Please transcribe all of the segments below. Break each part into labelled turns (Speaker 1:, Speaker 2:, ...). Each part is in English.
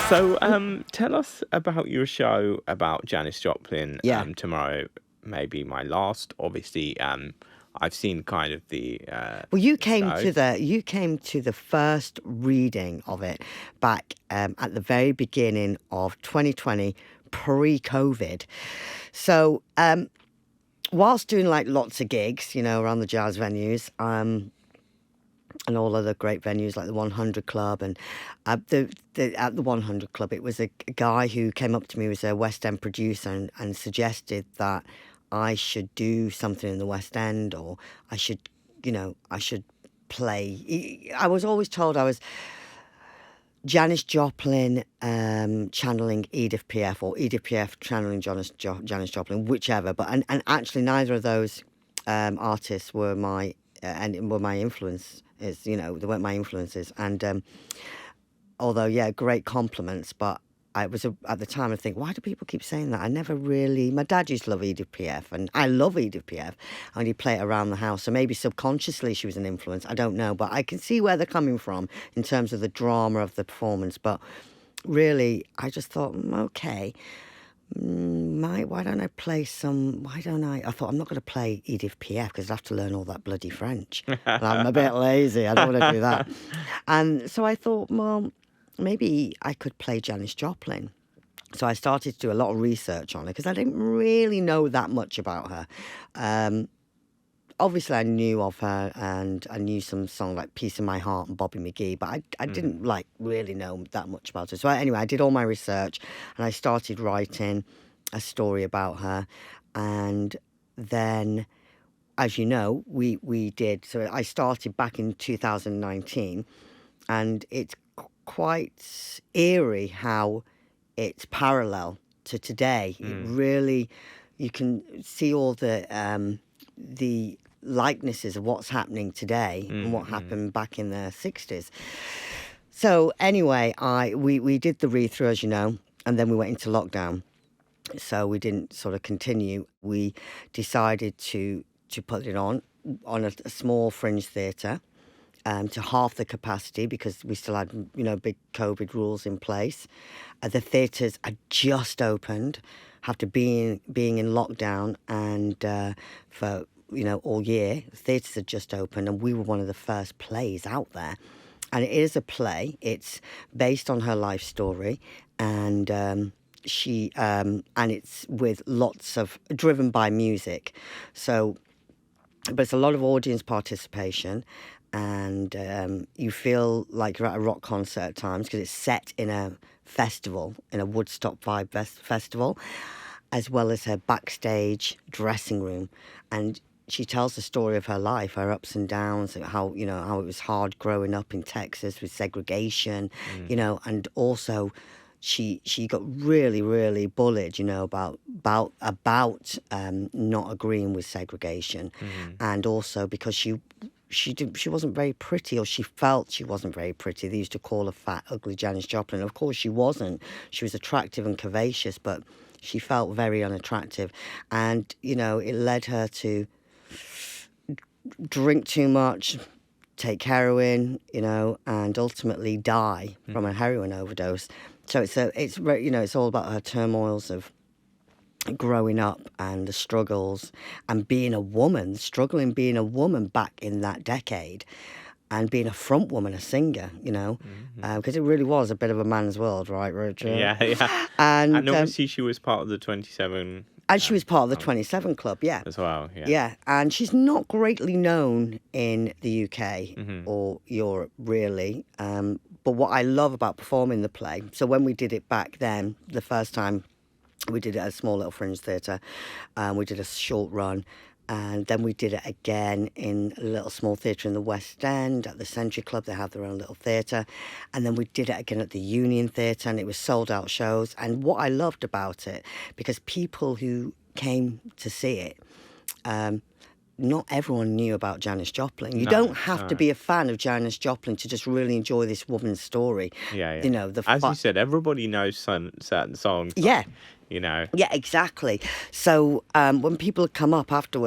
Speaker 1: So, tell us about your show about Janis Joplin.
Speaker 2: Yeah.
Speaker 1: Tomorrow, maybe my last. Obviously, I've seen kind of the.
Speaker 2: Well, you came
Speaker 1: show.
Speaker 2: to the first reading of it back at the very beginning of 2020, pre-COVID. So, whilst doing like lots of gigs, around the jazz venues, and all other great venues like the 100 Club, and at the 100 Club, it was a guy who came up to me, was a West End producer, and suggested that I should do something in the West End, or I should play. I was always told I was Janis Joplin channeling Edith Piaf, or Edith Piaf channeling Janis Joplin, whichever. But and actually, neither of those artists were my influence. They weren't my influences. And although, yeah, great compliments, but I was at the time I think, why do people keep saying that? I never really. My dad used to love Edith Piaf, and I love Edith Piaf, and he'd play it around the house. So maybe subconsciously she was an influence. I don't know, but I can see where they're coming from in terms of the drama of the performance. But really, I just thought, okay. Why don't I play some? Why don't I? I thought, I'm not going to play Edith Piaf because I have to learn all that bloody French. And I'm a bit lazy. I don't want to do that. And so I thought, well, maybe I could play Janis Joplin. So I started to do a lot of research on her because I didn't really know that much about her. Obviously, I knew of her, and I knew some songs like Peace in My Heart and Bobby McGee, but I didn't really know that much about her. So anyway, I did all my research, and I started writing a story about her. And then, as you know, we did. So I started back in 2019, and it's quite eerie how it's parallel to today. It really, you can see all the likenesses of what's happening today and what happened back in the 60s. So anyway, we did the read-through, as you know, and then we went into lockdown. So we didn't sort of continue. We decided to put it on a small fringe theatre, to half the capacity because we still had, big COVID rules in place. The theatres are just opened after being in lockdown, and for all year, theatres had just opened, and we were one of the first plays out there. And it is a play. It's based on her life story, and and it's with lots of driven by music. So, but it's a lot of audience participation, and you feel like you're at a rock concert at times because it's set in a festival, in a Woodstock vibe festival, as well as her backstage dressing room. And she tells the story of her life, her ups and downs, how it was hard growing up in Texas with segregation, and also she got really, really bullied, about not agreeing with segregation, and also because she wasn't very pretty, or she felt she wasn't very pretty. They used to call her fat, ugly Janis Joplin. Of course, she wasn't. She was attractive and curvaceous, but she felt very unattractive, and it led her to drink too much, take heroin, and ultimately die from a heroin overdose. So it's all about her turmoils of growing up and the struggles and being a woman, struggling being a woman back in that decade, and being a front woman, a singer, because it really was a bit of a man's world, right, Richard?
Speaker 1: Yeah.
Speaker 2: And
Speaker 1: obviously she was part of the 27.
Speaker 2: And she was part of the 27 Club, yeah.
Speaker 1: As well, yeah.
Speaker 2: Yeah, and she's not greatly known in the UK or Europe, really. But what I love about performing the play, so when we did it back then, the first time, we did it at a small little fringe theatre. We did a short run. And then we did it again in a little small theatre in the West End at the Century Club. They have their own little theatre. And then we did it again at the Union Theatre, and it was sold out shows. And what I loved about it, because people who came to see it, not everyone knew about Janis Joplin. You don't have to be a fan of Janis Joplin to just really enjoy this woman's story.
Speaker 1: Yeah. As you said, everybody knows certain songs.
Speaker 2: Yeah.
Speaker 1: Yeah,
Speaker 2: exactly. So when people come up to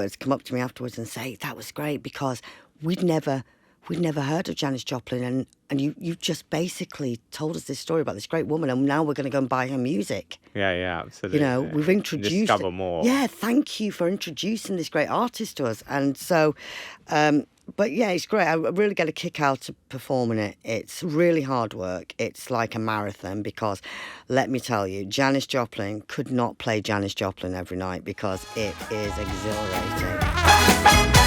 Speaker 2: me afterwards and say, that was great, because we'd never we'd never heard of Janis Joplin, and you just basically told us this story about this great woman, and now we're going to go and buy her music.
Speaker 1: Yeah, absolutely.
Speaker 2: You know, we've introduced...
Speaker 1: Discover more.
Speaker 2: Yeah, thank you for introducing this great artist to us. And so, but yeah, it's great. I really get a kick out of performing it. It's really hard work. It's like a marathon because, let me tell you, Janis Joplin could not play Janis Joplin every night because it is exhilarating.